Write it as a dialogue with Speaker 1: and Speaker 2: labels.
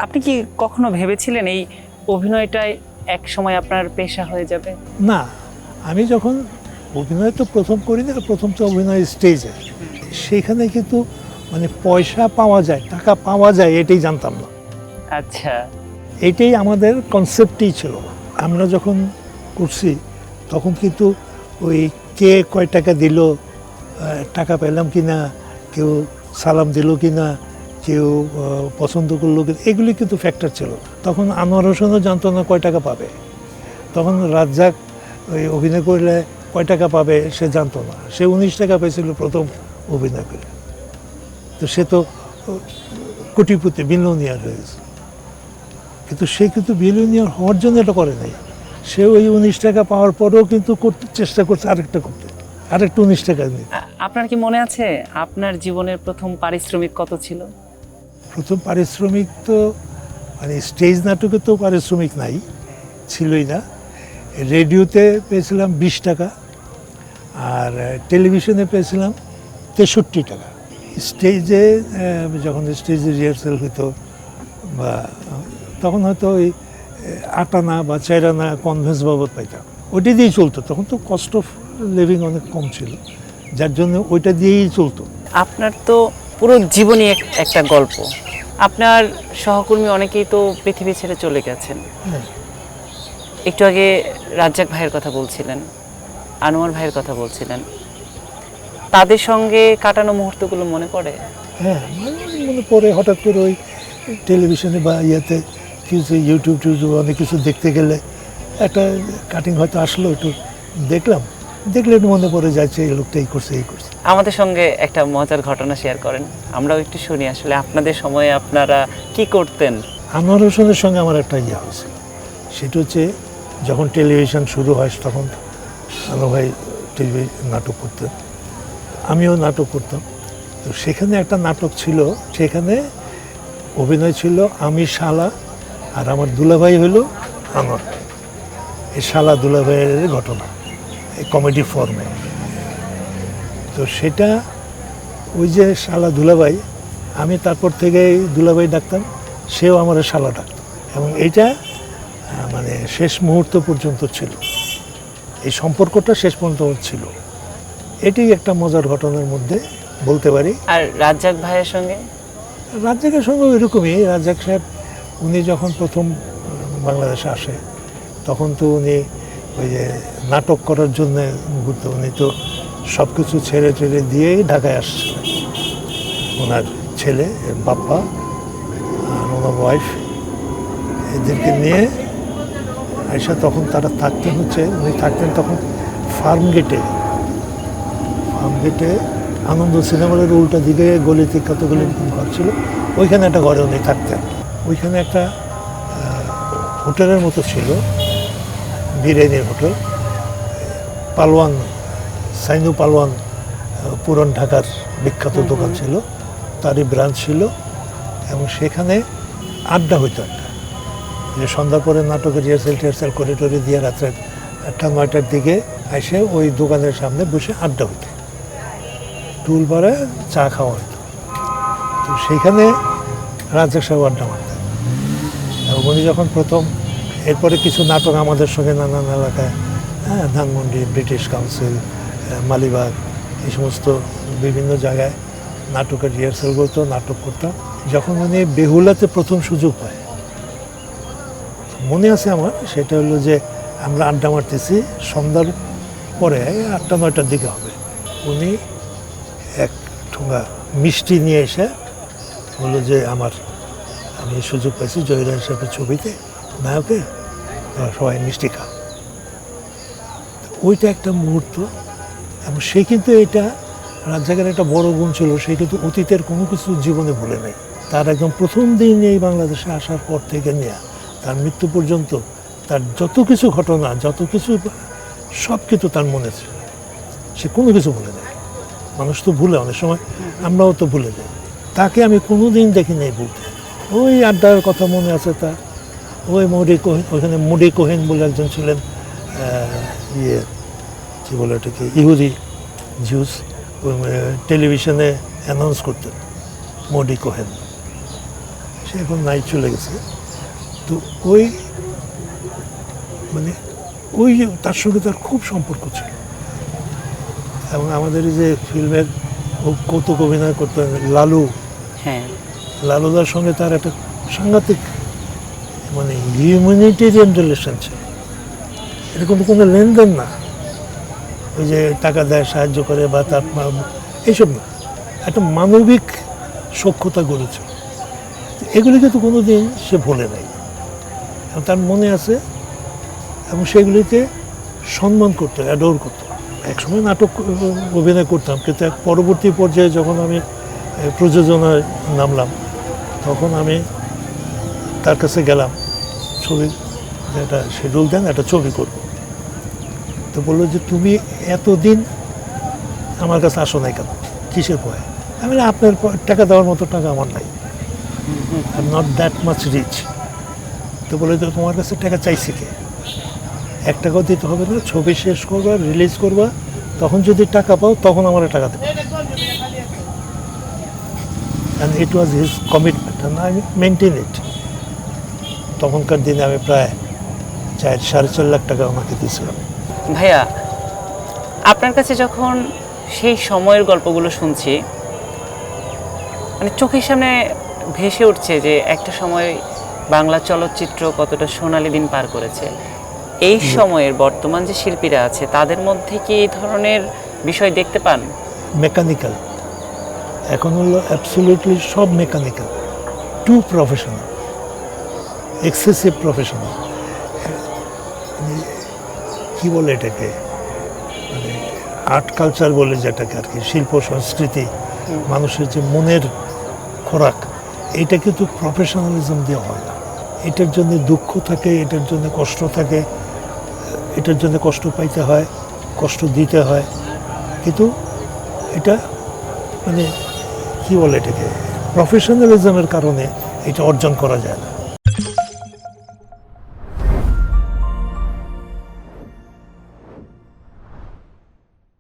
Speaker 1: আপনি কি কখনো ভেবেছিলেন এই অভিনয়টাই এক সময় আপনার পেশা হয়ে যাবে?
Speaker 2: না, আমি যখন অভিনয় তো প্রথম করি না, প্রথম তো অভিনয় স্টেজে, সেইখানে কিন্তু মানে পয়সা পাওয়া যায়, টাকা পাওয়া যায় এটাই জানতাম না।
Speaker 1: আচ্ছা।
Speaker 2: এটাই আমাদের কনসেপ্টই ছিল। আমরা যখন করছি তখন কিন্তু ওই কে কয় টাকা দিল, টাকা পেলাম কি না, কেউ সালাম দিল কি না, কেউ পছন্দ করলো কি, এগুলি কিন্তু ফ্যাক্টর ছিল। তখন আনোয়ার হোসেনও জানতো না কয় টাকা পাবে, তখন রাজ্জাক ওই অভিনয় করলে কয় টাকা পাবে সে জানতো না। সে 19 টাকা পেয়েছিল প্রথম অভিনয় করে, তো সে তো কোটিপতি বিলিয়নিয়ার হয়েছে। কিন্তু সে কিন্তু বিলিয়নিয়ার হওয়ার জন্য এটা করে নাই, সে ওই 19 টাকা পাওয়ার পরেও কিন্তু করতে চেষ্টা করছে আরেকটা করতে, আরেকটা 19 টাকা নিয়ে।
Speaker 1: আপনার কি মনে আছে আপনার জীবনের প্রথম পারিশ্রমিক কত ছিল?
Speaker 2: প্রথম পারিশ্রমিক তো মানে স্টেজ নাটকে তো পারিশ্রমিক নাই, ছিলই না। রেডিওতে পেয়েছিলাম 20 টাকা, আর টেলিভিশনে পেয়েছিলাম 63 টাকা। স্টেজে যখন স্টেজে রিহার্সাল হতো বা তখন হয়তো ওই 8 আনা বা 4 আনা কনভেন্স বাবদ পাইতাম, ওইটা দিয়েই চলতো। তখন তো কস্ট অফ লিভিং অনেক কম ছিল, যার জন্য ওইটা দিয়েই চলতো।
Speaker 1: আপনার তো পুরো জীবনই একটা গল্প। আপনার সহকর্মী অনেকেই তো পৃথিবী ছেড়ে চলে গেছেন।
Speaker 2: হ্যাঁ,
Speaker 1: একটু আগে রাজ্জাক ভাইয়ের কথা বলছিলেন, আনোয়ার ভাইয়ের কথা বলছিলেন, তাদের সঙ্গে কাটানো মুহূর্তগুলো মনে পড়ে?
Speaker 2: হ্যাঁ, মনে পড়ে। হঠাৎ করে ওই টেলিভিশনে বা ইয়েতে কিছু ইউটিউব অনেক কিছু দেখতে গেলে একটা কাটিং হয়তো আসলো, একটু দেখলাম, দেখলে একটু মনে পড়ে যাচ্ছে এই লোকটা এই করছে এই করছে।
Speaker 1: আমাদের সঙ্গে একটা মজার ঘটনা শেয়ার করেন, আমরাও একটু শুনি আসলে আপনাদের সময়ে আপনারা কি করতেন।
Speaker 2: আনোয়ার হোসেনের সঙ্গে আমার একটা ইয়ে হয়েছে, সেটা হচ্ছে যখন টেলিভিশন শুরু হয় তখন আনোয়ার ভাই টিভি নাটক করতেন, আমিও নাটক করতাম। তো সেখানে একটা নাটক ছিল, সেখানে অভিনয় ছিল আমি শালা আর আমার দুলাভাই হলো আনোয়ার। এই শালা দুলাভাইয়ের ঘটনা এই কমেডি ফর্মে। তো সেটা ওই যে শালা দুলাভাই, আমি তারপর থেকে দুলাভাই ডাকতাম, সেও আমার শালা ডাকত, এবং এইটা মানে শেষ মুহূর্ত পর্যন্ত ছিল, এই সম্পর্কটা শেষ পর্যন্ত ছিল। এটি একটা মজার ঘটনার মধ্যে বলতে পারি।
Speaker 1: আর রাজ্জাক ভাইয়ের সঙ্গে?
Speaker 2: রাজ্জাকের সঙ্গে এরকমই। রাজ্জাক সাহেব উনি যখন প্রথম বাংলাদেশে আসে তখন তো উনি ওই যে নাটক করার জন্য ঘুরতো, উনি তো সব কিছু ছেড়ে টেড়ে দিয়েই ঢাকায় আসছিলেন। ওনার ছেলে, বাপ্পা আর ওনার ওয়াইফ, এদেরকে নিয়ে আইসা তখন তারা থাকতেন হচ্ছে, উনি থাকতেন তখন ফার্ম গেটে আনন্দ সিনেমার উল্টা দিকে গলিতে কতগুলি ঘর ছিল, ওইখানে একটা ঘরে উনি থাকতেন। ওইখানে একটা হোটেলের মতো ছিল, বিরিয়ানির হোটেল, পালোয়ান, সাইনু পালোয়ান পুরান ঢাকার বিখ্যাত দোকান ছিল, তারই ব্রাঞ্চ ছিল। এবং সেখানে আড্ডা হইতো একটা, যে সন্ধ্যার পরে নাটকের রিহার্সাল করে টরে দিয়ে রাত্রে 8টা-9টার দিকে এসে ওই দোকানের সামনে বসে আড্ডা হইতো, টুল পাড়ে চা খাওয়া হতো। তো সেইখানে রাজ্জাক সাহেব আড্ডা মারতেন। এবং উনি যখন প্রথম, এরপরে কিছু নাটক আমাদের সঙ্গে নানান এলাকায়, হ্যাঁ, ধানমন্ডি, ব্রিটিশ কাউন্সিল, মালিবাগ, এই সমস্ত বিভিন্ন জায়গায় নাটকের রিহার্সাল করতো, নাটক করতাম। যখন উনি বেহুলাতে প্রথম সুযোগ পায়, মনে আছে আমার, সেটা হলো যে আমরা আড্ডা মারতেছি সন্ধ্যার পরে 8টা-9টার দিকে হবে, উনি এক ঠোঙা মিষ্টি নিয়ে এসে বললো যে আমি সুযোগ পাইছি জয়রান সাহেবের ছবিতে নায়কে, সবাই মিষ্টি খাও। ওইটা একটা মুহূর্ত। এবং সে কিন্তু এটা রাজ্জাকের একটা বড় গুণ ছিল, সে কিন্তু অতীতের কোনো কিছু জীবনে ভুলে নাই। তার একদম প্রথম দিন এই বাংলাদেশে আসার পর থেকে নিয়ে তার মৃত্যু পর্যন্ত তার যত কিছু ঘটনা, যত কিছু, সব কিছু তার মনে ছিল, সে কোনো কিছু ভুলে নেই। মানুষ তো ভুলে, অনেক সময় আমরাও তো ভুলে যাই। তাকে আমি কোনো দিন দেখি নাই বলতে। ওই আড্ডার কথা মনে আছে তার, ওই মুডি কোহেন, ওইখানে মুডি কোহেন বলে একজন ছিলেন, ইয়ে কী বলে এটাকে, ইহুদি জিউস, টেলিভিশনে অ্যানাউন্স করতেন মুডি কোহেন। সে এখন নাই, চলে গেছে। তো ওই মানে ওই তার সঙ্গে তার খুব সম্পর্ক ছিল। এবং আমাদের এই যে ফিল্মের কৌতুক অভিনয় করতে লালু,
Speaker 1: হ্যাঁ,
Speaker 2: লালুদার সঙ্গে তার একটা সাংঘাতিক মানে হিউম্যানিটেরিয়ান রিলেশন ছিল। এটা কিন্তু কোনো লেনদেন না, ওই যে টাকা দেয়, সাহায্য করে বা তার এইসব না, একটা মানবিক সখ্যতা গড়েছিল। এগুলিকে তো কোনো দিন সে ভোলে নাই, এবং তার মনে আছে, এবং সেগুলিকে সম্মান করতো, অ্যাডোর করতো। একসময় নাটক অভিনয় করতাম, কিন্তু এক পরবর্তী পর্যায়ে যখন আমি প্রযোজনায় নামলাম, তখন আমি তার কাছে গেলাম, ছবি একটা শিডিউল দেন, একটা ছবি করব। তো বললো যে তুমি এতদিন আমার কাছে আসো নাই কেন, কিসের ভয়? আমি বললাম, আপনার টাকা দেওয়ার মতো টাকা আমার নাই, I am not that much rich. তো বলে তো তোমার কাছে টাকা চাইছি কে? 1 টাকাও দিতে হবে না, ছবি শেষ করবা, রিলিজ করবা, তখন যদি টাকা পাও তখন আমার টাকা দেবে। And it was his commitment and I maintain ইট। তখনকার দিনে আমি প্রায় 4-4.5 লাখ টাকা ওনাকে দিয়েছিলাম।
Speaker 1: ভাইয়া, আপনার কাছে যখন সেই সময়ের গল্পগুলো শুনছি, মানে চোখের সামনে ভেসে উঠছে যে একটা সময় বাংলা চলচ্চিত্র কতটা সোনালী দিন পার করেছে। এই সময়ের বর্তমান যে শিল্পীরা আছে তাদের মধ্যে কি এই ধরনের বিষয় দেখতে পান?
Speaker 2: মেকানিক্যাল, এখন হলো অ্যাবসলিউটলি সব mechanical, two professional, excessive professional. কি বলে এটাকে, মানে আর্ট কালচার বলে যেটাকে আর কি, শিল্প সংস্কৃতি, মানুষের যে মনের খোরাক, এটা কিন্তু প্রফেশনালিজম দিয়ে হয় না। এটার জন্য দুঃখ থাকে, এটার জন্য কষ্ট থাকে, এটার জন্য কষ্ট পাইতে হয়, কষ্ট দিতে হয়, কিন্তু এটা মানে কি বলে এটাকে, প্রফেশনালিজমের কারণে এটা অর্জন করা যায় না।